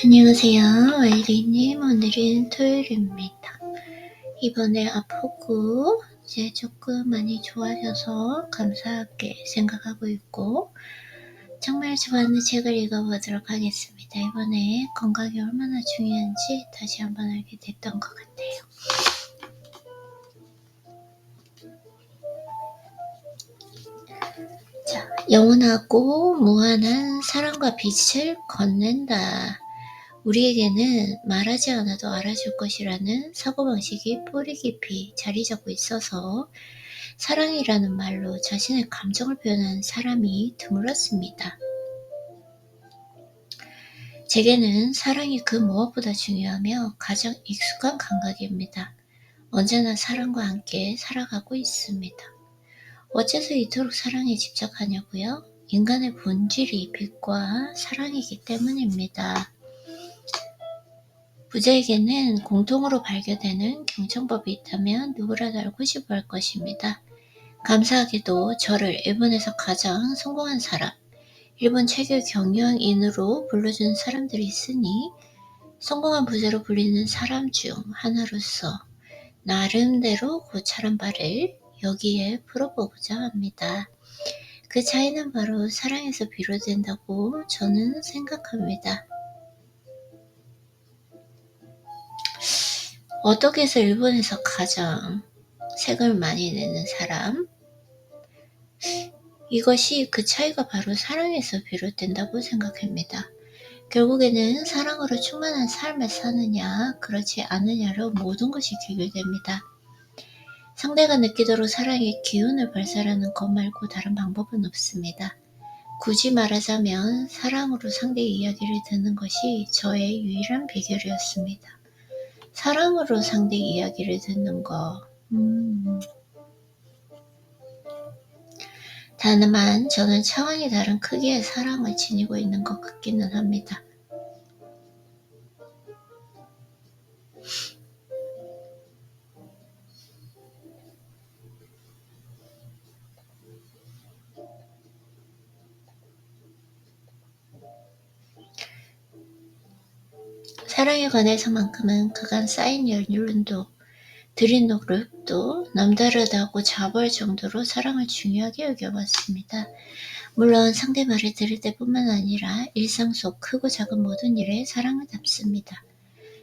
안녕하세요. 웰리님, 오늘은 토요일입니다. 이번에 아프고 이제 조금 많이 좋아져서 감사하게 생각하고 있고 정말 좋아하는 책을 읽어보도록 하겠습니다. 이번에 건강이 얼마나 중요한지 다시 한번 알게 됐던 것 같아요. 자, 영원하고 무한한 사랑과 빛을 건넨다. 우리에게는 말하지 않아도 알아줄 것이라는 사고방식이 뿌리 깊이 자리 잡고 있어서 사랑이라는 말로 자신의 감정을 표현하는 사람이 드물었습니다. 제게는 사랑이 그 무엇보다 중요하며 가장 익숙한 감각입니다. 언제나 사랑과 함께 살아가고 있습니다. 어째서 이토록 사랑에 집착하냐고요? 인간의 본질이 빛과 사랑이기 때문입니다. 부자에게는 공통으로 발견되는 경청법이 있다면 누구라도 알고 싶어 할 것입니다. 감사하게도 저를 일본에서 가장 성공한 사람, 일본 최고 경영인으로 불러주는 사람들이 있으니 성공한 부자로 불리는 사람 중 하나로서 나름대로 고찰한 바를 여기에 풀어보고자 합니다. 그 차이는 바로 사랑에서 비롯된다고 저는 생각합니다. 어떻게 해서 일본에서 가장 색을 많이 내는 사람? 이것이 그 차이가 바로 사랑에서 비롯된다고 생각합니다. 결국에는 사랑으로 충만한 삶을 사느냐, 그렇지 않느냐로 모든 것이 귀결됩니다. 상대가 느끼도록 사랑의 기운을 발산하는 것 말고 다른 방법은 없습니다. 굳이 말하자면 사랑으로 상대의 이야기를 듣는 것이 저의 유일한 비결이었습니다. 사랑으로 상대 이야기를 듣는 거. 다만 저는 차원이 다른 크기의 사랑을 지니고 있는 것 같기는 합니다. 사랑에 관해서만큼은 그간 쌓인 연륜도 들인 노력도 남다르다고 자부할 정도로 사랑을 중요하게 여겨봤습니다. 물론 상대 말을 들을 때뿐만 아니라 일상 속 크고 작은 모든 일에 사랑을 담습니다.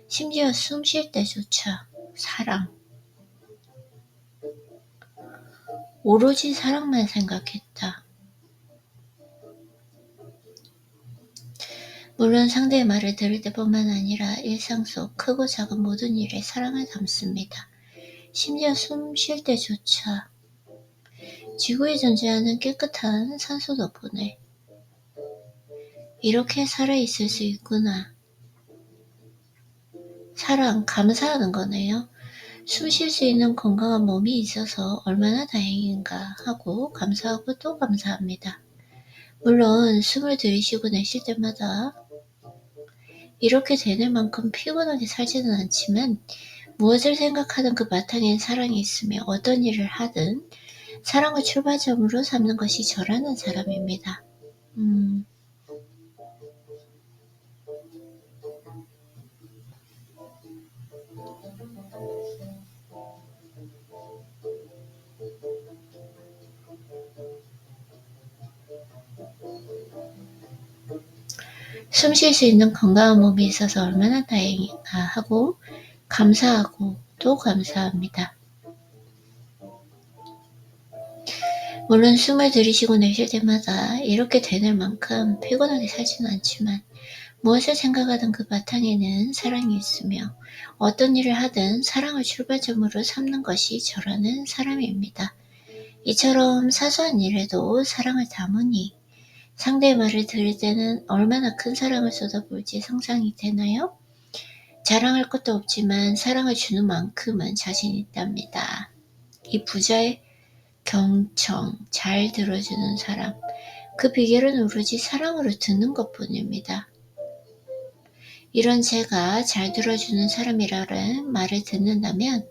심지어 숨 쉴 때조차 사랑. 오로지 사랑만 생각했다. 물론 상대의 말을 들을 때뿐만 아니라 일상 속 크고 작은 모든 일에 사랑을 담습니다. 심지어 숨 쉴 때조차 지구에 존재하는 깨끗한 산소 덕분에 이렇게 살아있을 수 있구나. 사랑, 감사하는 거네요. 숨 쉴 수 있는 건강한 몸이 있어서 얼마나 다행인가 하고 감사하고 또 감사합니다. 물론 숨을 들이쉬고 내쉴 때마다 이렇게 되는 만큼 피곤하게 살지는 않지만 무엇을 생각하든 그 바탕엔 사랑이 있으며 어떤 일을 하든 사랑을 출발점으로 삼는 것이 저라는 사람입니다. 숨 쉴 수 있는 건강한 몸이 있어서 얼마나 다행인가 하고 감사하고 또 감사합니다. 물론 숨을 들이쉬고 내쉴 때마다 이렇게 되는 만큼 피곤하게 살지는 않지만 무엇을 생각하든 그 바탕에는 사랑이 있으며 어떤 일을 하든 사랑을 출발점으로 삼는 것이 저라는 사람입니다. 이처럼 사소한 일에도 사랑을 담으니 상대의 말을 들을 때는 얼마나 큰 사랑을 쏟아부을지 상상이 되나요? 자랑할 것도 없지만 사랑을 주는 만큼은 자신 있답니다. 이 부자의 경청, 잘 들어주는 사람, 그 비결은 오로지 사랑으로 듣는 것뿐입니다. 이런 제가 잘 들어주는 사람이라는 말을 듣는다면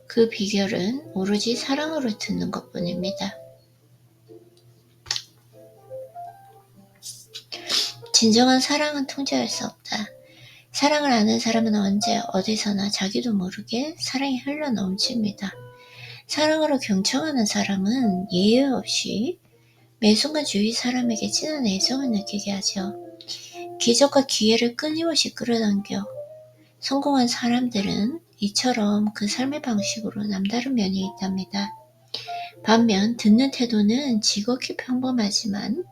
그 비결은 오로지 사랑으로 듣는 것뿐입니다. 진정한 사랑은 통제할 수 없다. 사랑을 아는 사람은 언제 어디서나 자기도 모르게 사랑이 흘러넘칩니다. 사랑으로 경청하는 사람은 예외 없이 매 순간 주위 사람에게 진한 애정을 느끼게 하죠. 기적과 기회를 끊임없이 끌어당겨 성공한 사람들은 이처럼 그 삶의 방식으로 남다른 면이 있답니다. 반면 듣는 태도는 지극히 평범하지만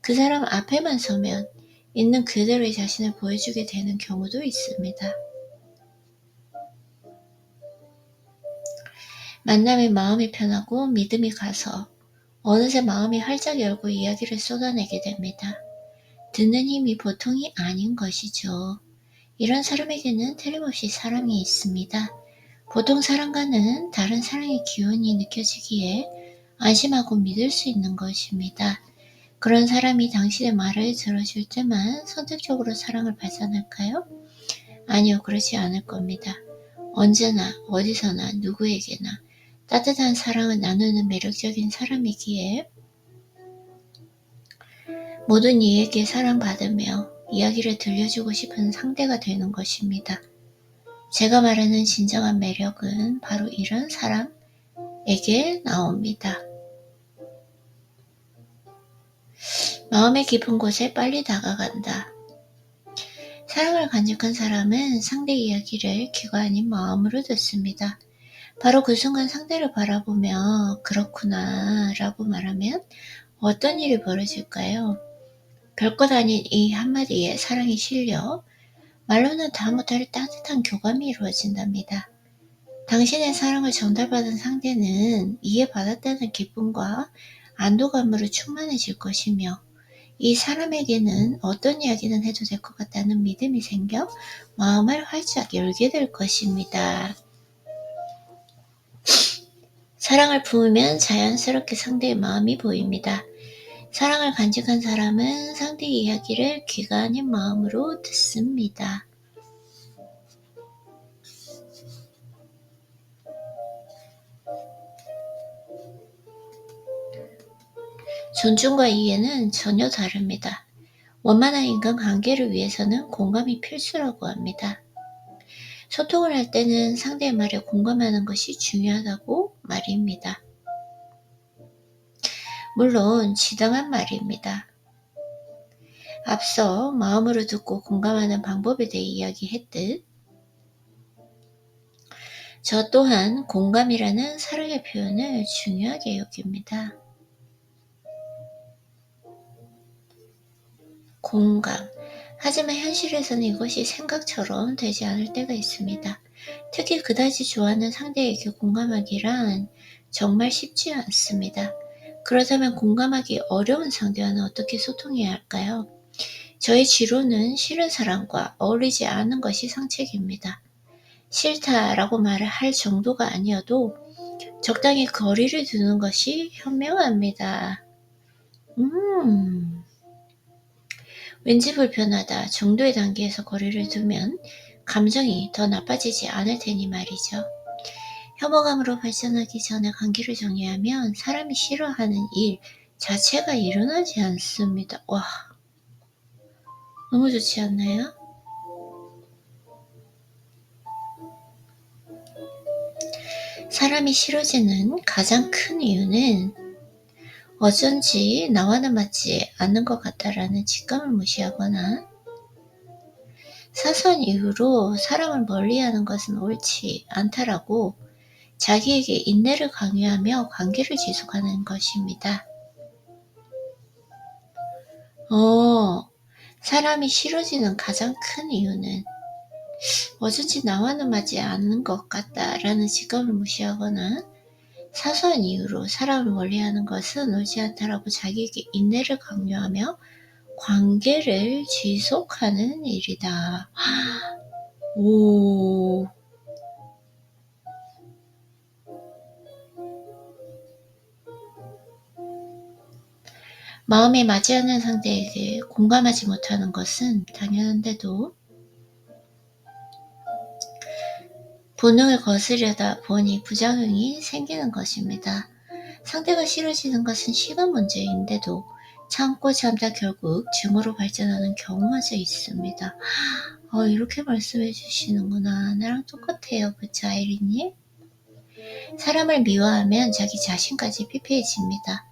그 사람 앞에만 서면 있는 그대로의 자신을 보여주게 되는 경우도 있습니다. 만남에 마음이 편하고 믿음이 가서 어느새 마음이 활짝 열고 이야기를 쏟아내게 됩니다. 듣는 힘이 보통이 아닌 것이죠. 이런 사람에게는 틀림없이 사랑이 있습니다. 보통 사람과는 다른 사랑의 기운이 느껴지기에 안심하고 믿을 수 있는 것입니다. 그런 사람이 당신의 말을 들어줄 때만 선택적으로 사랑을 발산할까요? 아니요, 그렇지 않을 겁니다. 언제나 어디서나 누구에게나 따뜻한 사랑을 나누는 매력적인 사람이기에 모든 이에게 사랑받으며 이야기를 들려주고 싶은 상대가 되는 것입니다. 제가 말하는 진정한 매력은 바로 이런 사람에게 나옵니다. 마음의 깊은 곳에 빨리 다가간다. 사랑을 간직한 사람은 상대 이야기를 귀가 아닌 마음으로 듣습니다. 바로 그 순간 상대를 바라보며 그렇구나 라고 말하면 어떤 일이 벌어질까요? 별것 아닌 이 한마디에 사랑이 실려 말로는 다 못할 따뜻한 교감이 이루어진답니다. 당신의 사랑을 전달받은 상대는 이해받았다는 기쁨과 안도감으로 충만해질 것이며 이 사람에게는 어떤 이야기는 해도 될 것 같다는 믿음이 생겨 마음을 활짝 열게 될 것입니다. 사랑을 품으면 자연스럽게 상대의 마음이 보입니다. 사랑을 간직한 사람은 상대의 이야기를 귀가 아닌 마음으로 듣습니다. 존중과 이해는 전혀 다릅니다. 원만한 인간관계를 위해서는 공감이 필수라고 합니다. 소통을 할 때는 상대의 말에 공감하는 것이 중요하다고 말입니다. 물론 지당한 말입니다. 앞서 마음으로 듣고 공감하는 방법에 대해 이야기했듯 저 또한 공감이라는 사랑의 표현을 중요하게 여깁니다. 공감. 하지만 현실에서는 이것이 생각처럼 되지 않을 때가 있습니다. 특히 그다지 좋아하는 상대에게 공감하기란 정말 쉽지 않습니다. 그렇다면 공감하기 어려운 상대와는 어떻게 소통해야 할까요? 저의 지로는 싫은 사람과 어울리지 않는 것이 상책입니다. 싫다라고 말을 할 정도가 아니어도 적당히 거리를 두는 것이 현명합니다. 왠지 불편하다 정도의 단계에서 거리를 두면 감정이 더 나빠지지 않을 테니 말이죠. 혐오감으로 발전하기 전에 관계를 정리하면 사람이 싫어하는 일 자체가 일어나지 않습니다. 와, 너무 좋지 않나요? 사람이 싫어지는 가장 큰 이유는 어쩐지 나와는 맞지 않는 것 같다라는 직감을 무시하거나 사소한 이유로 사람을 멀리하는 것은 옳지 않다라고 자기에게 인내를 강요하며 관계를 지속하는 것입니다. 사람이 싫어지는 가장 큰 이유는 어쩐지 나와는 맞지 않는 것 같다라는 직감을 무시하거나 사소한 이유로 사람을 멀리하는 것은 옳지 않다라고 자기에게 인내를 강요하며 관계를 지속하는 일이다. 오. 마음에 맞지 않는 상대에게 공감하지 못하는 것은 당연한데도 본능을 거스르다 보니 부작용이 생기는 것입니다. 상대가 싫어지는 것은 시간 문제인데도 참고 참다 결국 증오로 발전하는 경우마저 있습니다. 이렇게 말씀해 주시는구나. 나랑 똑같아요. 그쵸, 아이린님? 사람을 미워하면 자기 자신까지 피폐해집니다.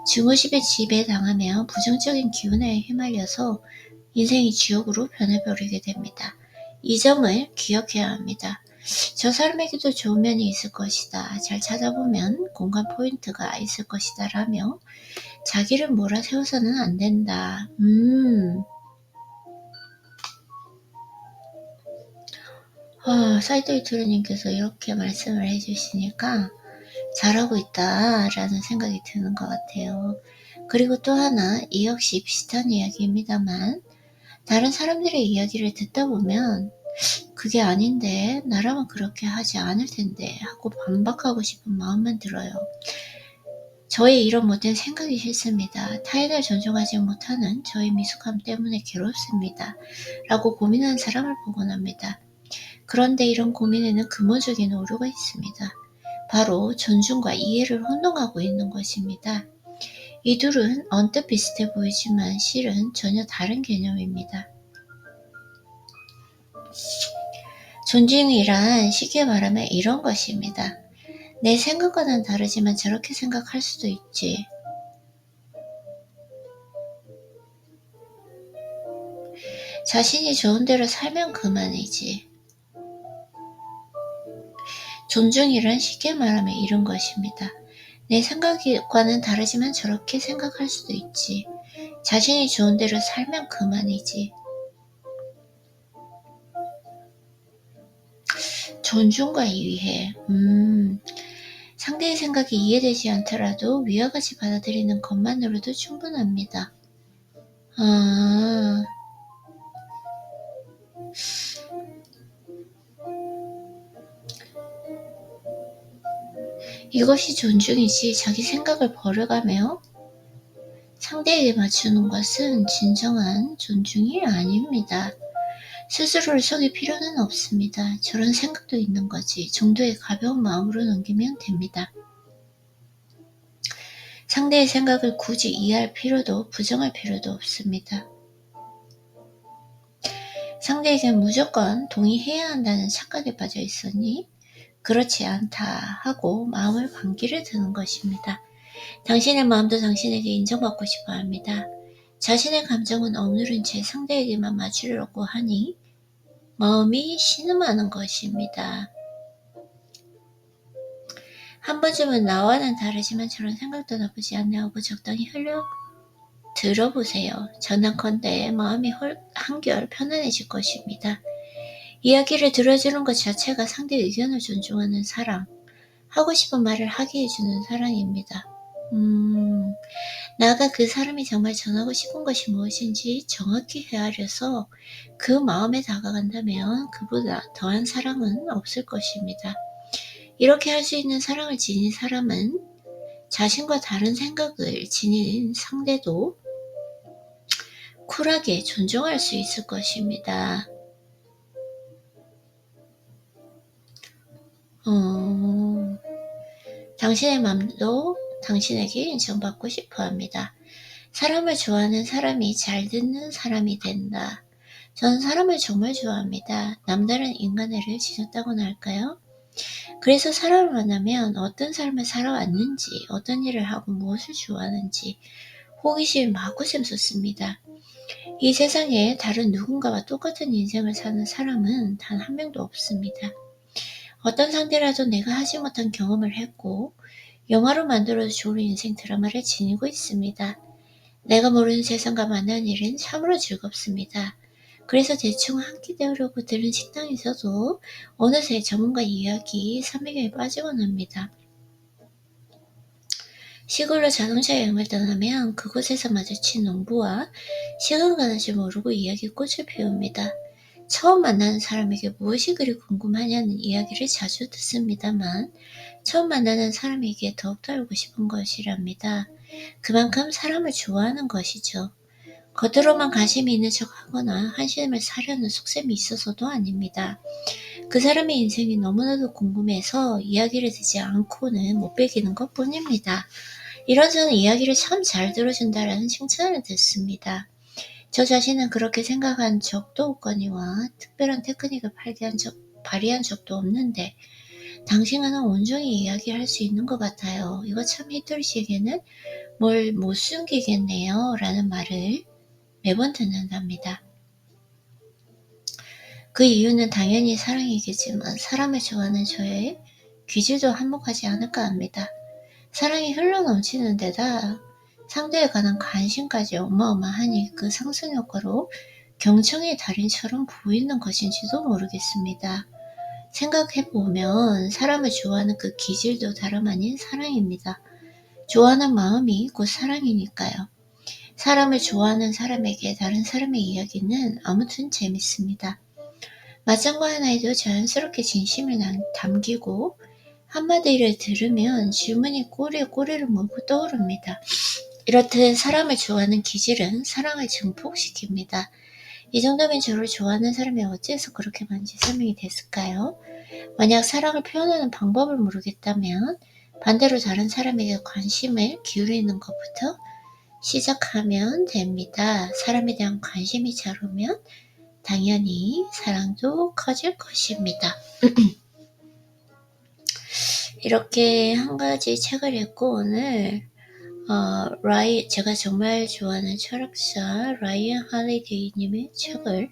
증오심에 지배당하면 부정적인 기운에 휘말려서 인생이 지옥으로 변해버리게 됩니다. 이 점을 기억해야 합니다. 저 사람에게도 좋은 면이 있을 것이다. 잘 찾아보면 공감 포인트가 있을 것이다. 라며 자기를 몰아세워서는 안 된다. 사이토이트루님께서 이렇게 말씀을 해주시니까 잘하고 있다라는 생각이 드는 것 같아요. 그리고 또 하나, 이 역시 비슷한 이야기입니다만 다른 사람들의 이야기를 듣다 보면 그게 아닌데 나라면 그렇게 하지 않을 텐데 하고 반박하고 싶은 마음만 들어요. 저의 이런 못된 생각이 싫습니다. 타인을 존중하지 못하는 저의 미숙함 때문에 괴롭습니다. 라고 고민하는 사람을 보곤 합니다. 그런데 이런 고민에는 근본적인 오류가 있습니다. 바로 존중과 이해를 혼동하고 있는 것입니다. 이 둘은 언뜻 비슷해 보이지만 실은 전혀 다른 개념입니다. 존중이란 쉽게 말하면 이런 것입니다. 내 생각과는 다르지만 저렇게 생각할 수도 있지. 자신이 좋은 대로 살면 그만이지. 존중이란 쉽게 말하면 이런 것입니다. 내 생각과는 다르지만 저렇게 생각할 수도 있지. 자신이 좋은 대로 살면 그만이지. 존중과 이해. 상대의 생각이 이해되지 않더라도 위와 같이 받아들이는 것만으로도 충분합니다. 이것이 존중이지 자기 생각을 버려가며 상대에게 맞추는 것은 진정한 존중이 아닙니다. 스스로를 속일 필요는 없습니다. 저런 생각도 있는 거지 정도의 가벼운 마음으로 넘기면 됩니다. 상대의 생각을 굳이 이해할 필요도 부정할 필요도 없습니다. 상대에게 무조건 동의해야 한다는 착각에 빠져 있으니 그렇지 않다 하고 마음을 반기를 드는 것입니다. 당신의 마음도 당신에게 인정받고 싶어 합니다. 자신의 감정은 억누른 채 상대에게만 맞추려고 하니 마음이 신음하는 것입니다. 한 번쯤은 나와는 다르지만 저런 생각도 나쁘지 않네 하고 적당히 흘려 들어보세요. 전한컨대 마음이 한결 편안해질 것입니다. 이야기를 들어주는 것 자체가 상대 의견을 존중하는 사랑, 하고 싶은 말을 하게 해주는 사랑입니다. 나가 그 사람이 정말 전하고 싶은 것이 무엇인지 정확히 헤아려서 그 마음에 다가간다면 그보다 더한 사랑은 없을 것입니다. 이렇게 할 수 있는 사랑을 지닌 사람은 자신과 다른 생각을 지닌 상대도 쿨하게 존중할 수 있을 것입니다. 당신의 마음도 당신에게 인정받고 싶어 합니다. 사람을 좋아하는 사람이 잘 듣는 사람이 된다. 저는 사람을 정말 좋아합니다. 남다른 인간애를 지녔다고나 할까요? 그래서 사람을 만나면 어떤 삶을 살아왔는지, 어떤 일을 하고 무엇을 좋아하는지 호기심이 마구 샘솟습니다. 이 세상에 다른 누군가와 똑같은 인생을 사는 사람은 단 한 명도 없습니다. 어떤 상대라도 내가 하지 못한 경험을 했고 영화로 만들어도 좋은 인생 드라마를 지니고 있습니다. 내가 모르는 세상과 만나는 일은 참으로 즐겁습니다. 그래서 대충 한 끼 때우려고 들은 식당에서도 어느새 전문가 이야기 삼매경에 빠지곤 합니다. 시골로 자동차 여행을 떠나면 그곳에서 마주친 농부와 시간 가는 줄 모르고 이야기에 꽃을 피웁니다. 처음 만나는 사람에게 무엇이 그리 궁금하냐는 이야기를 자주 듣습니다만 처음 만나는 사람에게 더욱더 알고 싶은 것이랍니다. 그만큼 사람을 좋아하는 것이죠. 겉으로만 관심이 있는 척하거나 한심을 사려는 속셈이 있어서도 아닙니다. 그 사람의 인생이 너무나도 궁금해서 이야기를 듣지 않고는 못 베기는 것뿐입니다. 이런저런 이야기를 참 잘 들어준다라는 칭찬을 듣습니다. 저 자신은 그렇게 생각한 적도 없거니와 특별한 테크닉을 발휘한 적도 없는데 당신과는 온전히 이야기할 수 있는 것 같아요. 이거 참 히토리 씨에게는 뭘 못 숨기겠네요. 라는 말을 매번 듣는답니다. 그 이유는 당연히 사랑이겠지만 사람을 좋아하는 저의 기질도 한몫하지 않을까 합니다. 사랑이 흘러넘치는 데다 상대에 관한 관심까지 어마어마하니 그 상승 효과로 경청의 달인처럼 보이는 것인지도 모르겠습니다. 생각해보면 사람을 좋아하는 그 기질도 다름 아닌 사랑입니다. 좋아하는 마음이 곧 사랑이니까요. 사람을 좋아하는 사람에게 다른 사람의 이야기는 아무튼 재밌습니다. 맞장구 하나에도 자연스럽게 진심을 담기고 한마디를 들으면 질문이 꼬리에 꼬리를 물고 떠오릅니다. 이렇듯 사람을 좋아하는 기질은 사랑을 증폭시킵니다. 이 정도면 저를 좋아하는 사람이 어째서 그렇게 많은지 설명이 됐을까요? 만약 사랑을 표현하는 방법을 모르겠다면 반대로 다른 사람에게 관심을 기울이는 것부터 시작하면 됩니다. 사람에 대한 관심이 잘 오면 당연히 사랑도 커질 것입니다. 이렇게 한 가지 책을 읽고 오늘 제가 정말 좋아하는 철학자 라이언 할리데이님의 책을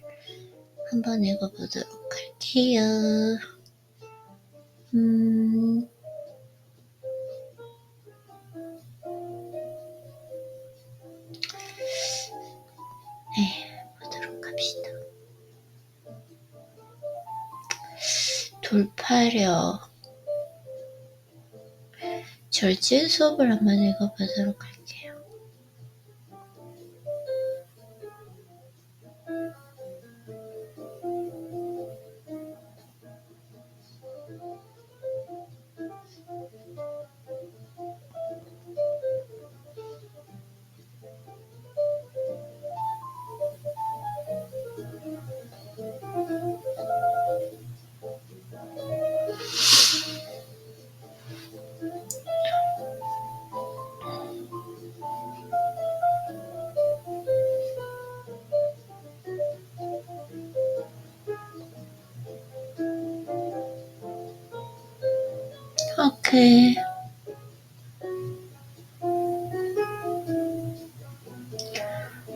한번 읽어보도록 할게요. 보도록 합시다. 돌파력 절제 수업을 한번 읽어보도록 할게요. 오케이.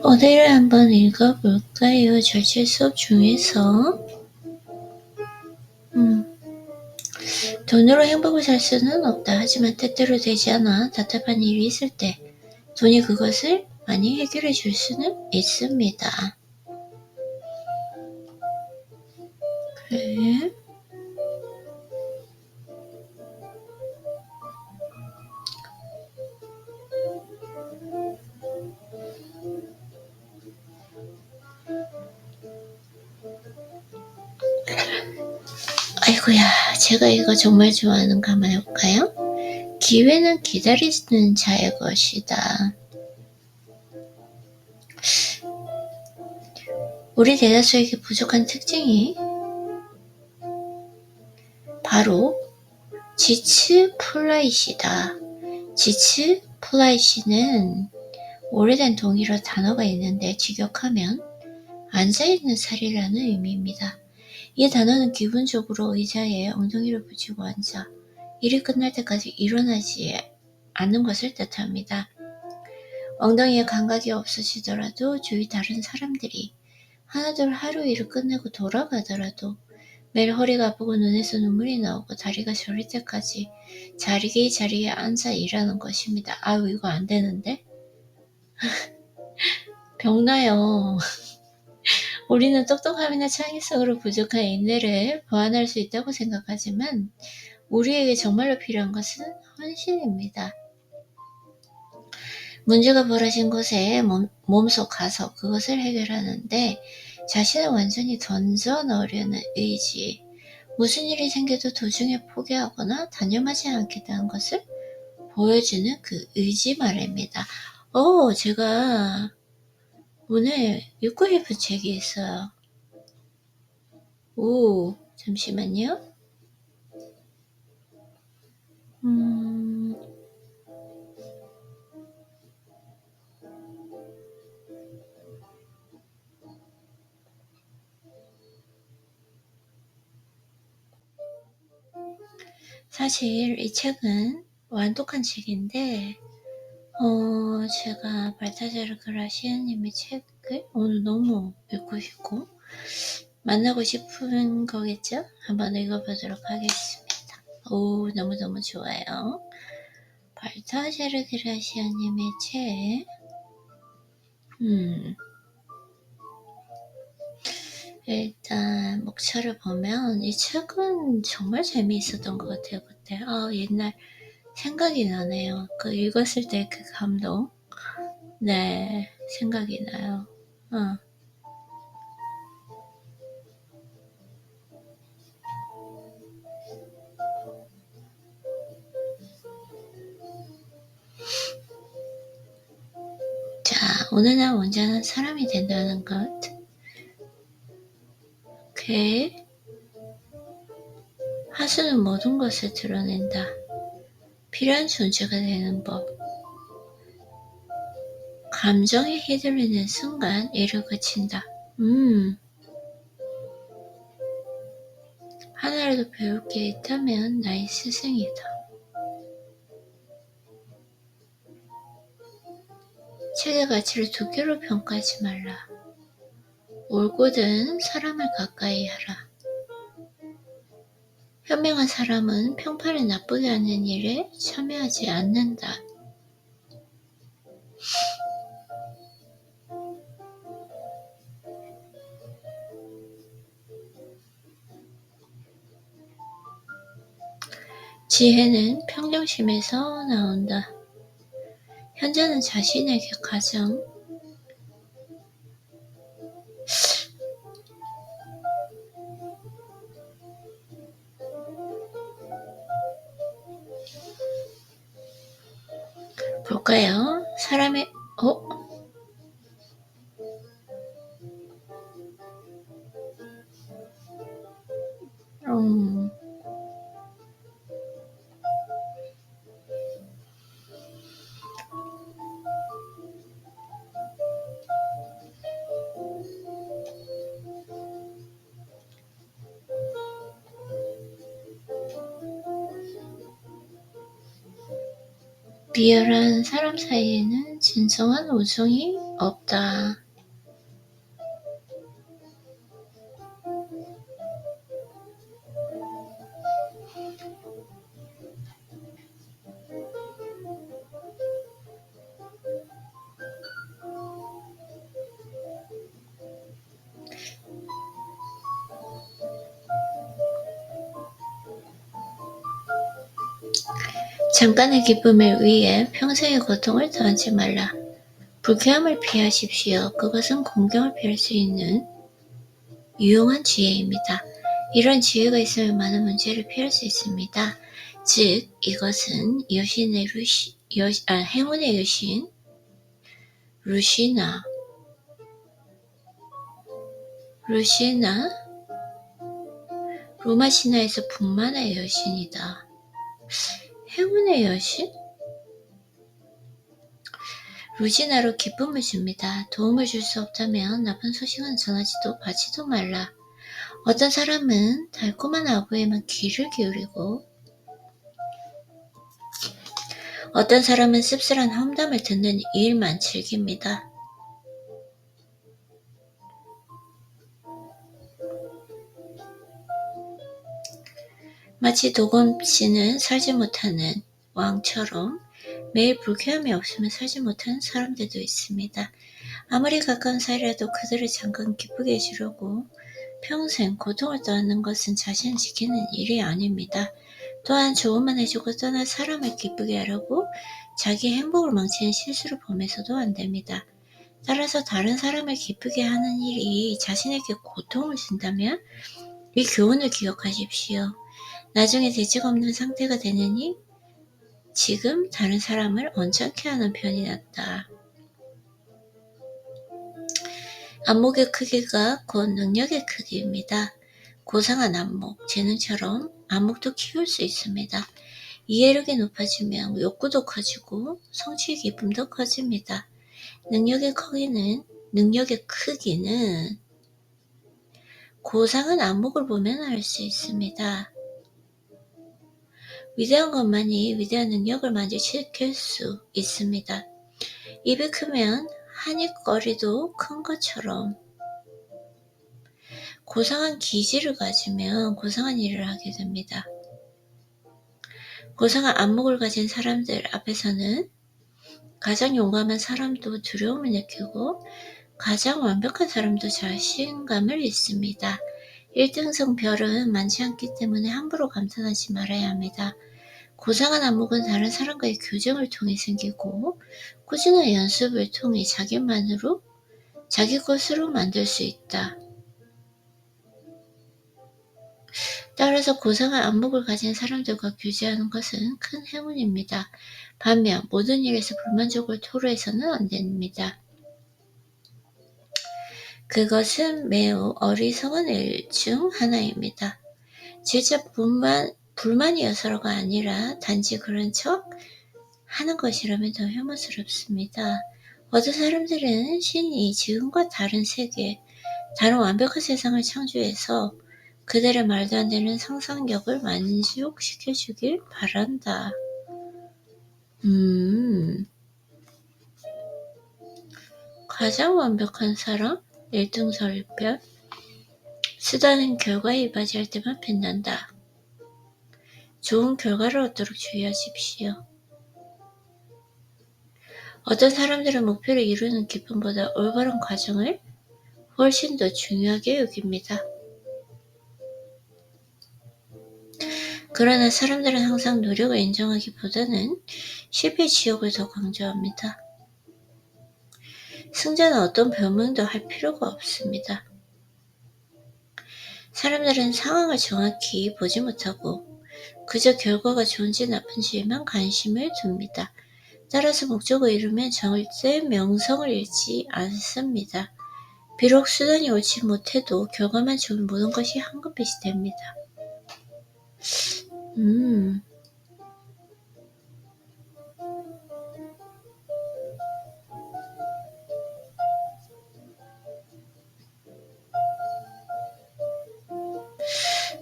어디를 한번 읽어볼까요? 절제 수업 중에서 돈으로 행복을 살 수는 없다. 하지만 뜻대로 되지 않아 답답한 일이 있을 때 돈이 그것을 많이 해결해 줄 수는 있습니다. 그래. 아이고야, 제가 이거 정말 좋아하는 거 한번 해볼까요? 기회는 기다리는 자의 것이다. 우리 대다수에게 부족한 특징이 바로 지츠플라잇이다. 지츠플라잇은 오래된 동일어 단어가 있는데 직역하면 앉아있는 살이라는 의미입니다. 이 단어는 기본적으로 의자에 엉덩이를 붙이고 앉아 일이 끝날 때까지 일어나지 않는 것을 뜻합니다. 엉덩이에 감각이 없어지더라도 주위 다른 사람들이 하나둘 하루 일을 끝내고 돌아가더라도 매일 허리가 아프고 눈에서 눈물이 나오고 다리가 저릴 때까지 자리에 앉아 일하는 것입니다. 아유, 이거 안 되는데? 병나요. 우리는 똑똑함이나 창의성으로 부족한 인내를 보완할 수 있다고 생각하지만 우리에게 정말로 필요한 것은 헌신입니다. 문제가 벌어진 곳에 몸소 가서 그것을 해결하는데 자신을 완전히 던져 넣으려는 의지, 무슨 일이 생겨도 도중에 포기하거나 단념하지 않겠다는 것을 보여주는 그 의지 말입니다. 제가 오늘 읽고 싶은 책이 있어요. 잠시만요. 사실 이 책은 완독한 책인데 제가 발타자르 그라시아님의 책을 오늘 너무 읽고 싶고 만나고 싶은 거겠죠? 한번 읽어보도록 하겠습니다. 오, 너무너무 좋아요. 발타자르 그라시아님의 책. 일단 목차를 보면 이 책은 정말 재미있었던 것 같아요. 그때 옛날 생각이 나네요. 그 읽었을 때 그 감동. 네, 생각이 나요. 자, 어느 날 온전한 사람이 된다는 것. 그의 하수는 모든 것을 드러낸다. 필요한 존재가 되는 법. 감정에 휘둘리는 순간 이를 그친다. 하나라도 배울 게 있다면 나의 스승이다. 책의 가치를 두 개로 평가하지 말라. 올곧은 사람을 가까이 하라. 현명한 사람은 평판을 나쁘게 하는 일에 참여하지 않는다. 지혜는 평정심에서 나온다. 현자는 자신에게 가장 볼까요? 사람의 비열한 사람 사이에는 진정한 우정이 없다. 잠깐의 기쁨을 위해 평생의 고통을 더하지 말라. 불쾌함을 피하십시오. 그것은 공경을 피할 수 있는 유용한 지혜입니다. 이런 지혜가 있으면 많은 문제를 피할 수 있습니다. 즉, 이것은 행운의 여신 루시나 로마 신화에서 분만의 여신이다. 행운의 여신? 루시나로 기쁨을 줍니다. 도움을 줄 수 없다면 나쁜 소식은 전하지도 받지도 말라. 어떤 사람은 달콤한 아부에만 귀를 기울이고 어떤 사람은 씁쓸한 험담을 듣는 일만 즐깁니다. 마치 도검씨는 살지 못하는 왕처럼 매일 불쾌함이 없으면 살지 못하는 사람들도 있습니다. 아무리 가까운 사이라도 그들을 잠깐 기쁘게 해주려고 평생 고통을 떠안는 것은 자신을 지키는 일이 아닙니다. 또한 조언만 해주고 떠날 사람을 기쁘게 하려고 자기 행복을 망치는 실수를 범해서도 안 됩니다. 따라서 다른 사람을 기쁘게 하는 일이 자신에게 고통을 준다면 이 교훈을 기억하십시오. 나중에 대책 없는 상태가 되느니 지금 다른 사람을 언짢게 하는 편이 낫다. 안목의 크기가 곧 능력의 크기입니다. 고상한 안목, 재능처럼 안목도 키울 수 있습니다. 이해력이 높아지면 욕구도 커지고 성취의 기쁨도 커집니다. 능력의 크기는 고상한 안목을 보면 알 수 있습니다. 위대한 것만이 위대한 능력을 만족시킬 수 있습니다. 입이 크면 한입거리도 큰 것처럼 고상한 기질을 가지면 고상한 일을 하게 됩니다. 고상한 안목을 가진 사람들 앞에서는 가장 용감한 사람도 두려움을 느끼고 가장 완벽한 사람도 자신감을 잃습니다. 1등성 별은 많지 않기 때문에 함부로 감탄하지 말아야 합니다. 고상한 안목은 다른 사람과의 교정을 통해 생기고 꾸준한 연습을 통해 자기 것으로 만들 수 있다. 따라서 고상한 안목을 가진 사람들과 교제하는 것은 큰 행운입니다. 반면 모든 일에서 불만족을 토로해서는 안 됩니다. 그것은 매우 어리석은 일 중 하나입니다. 진짜 불만이 여서가 아니라 단지 그런 척 하는 것이라면 더 혐오스럽습니다. 어떤 사람들은 신이 지금과 다른 세계, 다른 완벽한 세상을 창조해서 그들의 말도 안 되는 상상력을 만족시켜주길 바란다. 가장 완벽한 사람? 1등설별? 수단은 결과에 이바지할 때만 빛난다. 좋은 결과를 얻도록 주의하십시오. 어떤 사람들은 목표를 이루는 기쁨보다 올바른 과정을 훨씬 더 중요하게 여깁니다. 그러나 사람들은 항상 노력을 인정하기보다는 실패의 지옥을 더 강조합니다. 승자는 어떤 변명도 할 필요가 없습니다. 사람들은 상황을 정확히 보지 못하고 그저 결과가 좋은지 나쁜지에만 관심을 둡니다. 따라서 목적을 이루면 절대 명성을 잃지 않습니다. 비록 수단이 옳지 못해도 결과만 좋은 모든 것이 황금빛이 됩니다.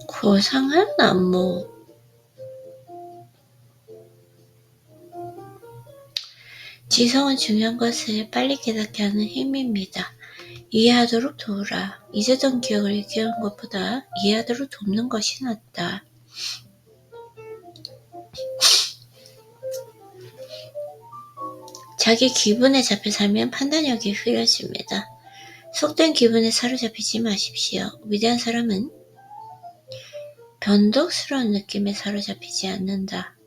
고상한 안목. 지성은 중요한 것을 빨리 깨닫게 하는 힘입니다. 이해하도록 도우라. 잊었던 기억을 잊게하는 것보다 이해하도록 돕는 것이 낫다. 자기 기분에 잡혀 살면 판단력이 흐려집니다. 속된 기분에 사로잡히지 마십시오. 위대한 사람은 변덕스러운 느낌에 사로잡히지 않는다.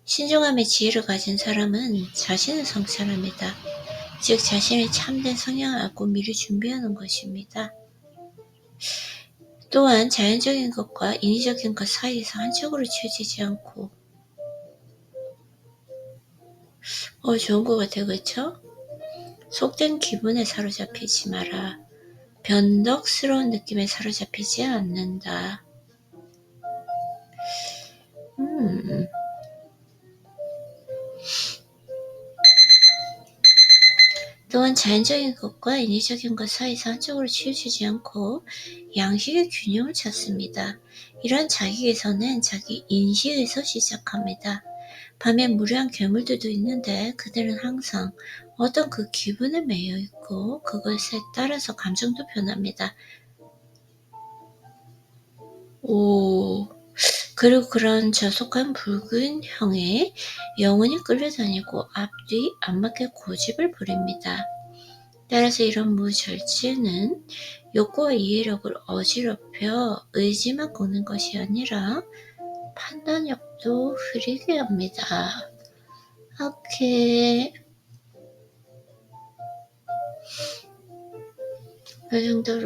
신중함의 지혜를 가진 사람은 자신을 성찰합니다. 즉 자신의 참된 성향을 알고 미리 준비하는 것입니다. 또한 자연적인 것과 인위적인 것 사이에서 한쪽으로 치우치지 않고 좋은 것 같아요. 그렇죠? 속된 기분에 사로잡히지 마라. 변덕스러운 느낌에 사로잡히지 않는다. 또한 자연적인 것과 인위적인 것 사이에서 한쪽으로 치우치지 않고 양식의 균형을 찾습니다. 이러한 자기 개선은 자기 인식에서 시작합니다. 반면 무례한 괴물들도 있는데 그들은 항상 어떤 그 기분에 매여 있고 그것에 따라서 감정도 변합니다. 그리고 그런 저속한 붉은 형에 영원히 끌려다니고 앞뒤 안 맞게 고집을 부립니다. 따라서 이런 무절제는 욕구와 이해력을 어지럽혀 의지만 꺾는 것이 아니라 판단력도 흐리게 합니다. 오케이. 이 정도로